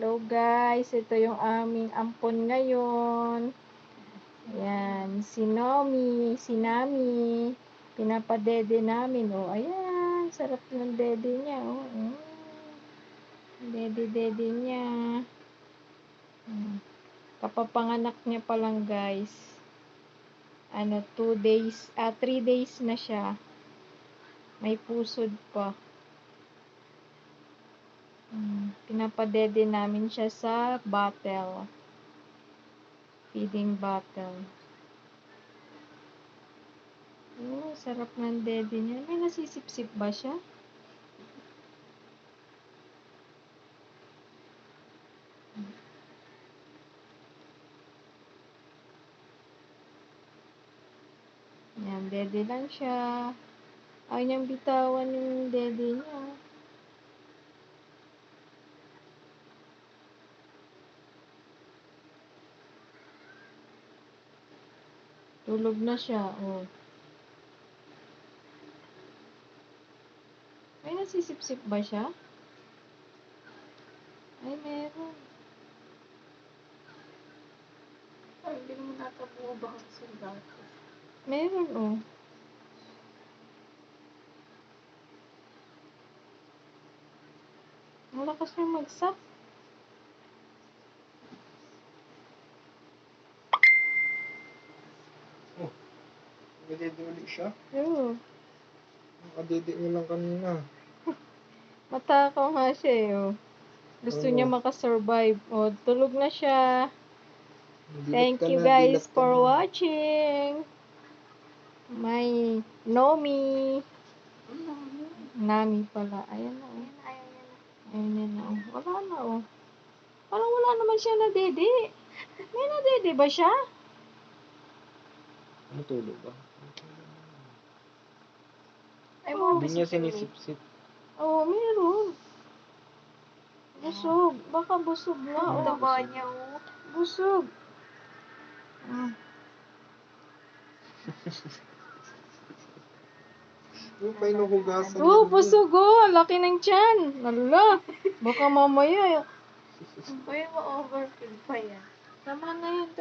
Hello guys, ito yung aming ampon ngayon. Ayan, si Nami, pinapadede namin. Oh, ayan, sarap ng dede niya. Oh, dede niya. Kapapanganak niya pa lang guys. 3 days na siya. May pusod pa. Pinapadede namin siya sa bottle. Feeding bottle. Oh, sarap ng dede niya. May nasisip-sip ba siya? Yan, dede lang siya. Ayaw niyang bitawan yung dede niya. Tulog na siya, oh. May nasisip-sip ba siya? Ay, meron. Ay, hindi naman natabuo ba ang sandata? Meron, oh. Malakas niya magsak. Oh, nakadede ulit siya. Oo. Nakadede niya lang kanina. Matakaw nga siya, eh, oh. Gusto niya makasurvive. Oh, tulog na siya. Thank you guys for watching. My Nomi. Nami pala. Ayan na, oh. Ayan na, oh. Wala na, oh. Parang wala naman siya na dede. May na dede ba siya? Ano tulog ba? Ay, Hindi niya sinisip-sip. Oo, meron. Busog. Baka busog na. Ang Oh. taba niya, oh. Busog. Yung pa inuhugasan Oh, busog, oh. Laki ng tiyan. Lala. Baka mamaya. Uy, ma-overfill pa yan. Tama na yun.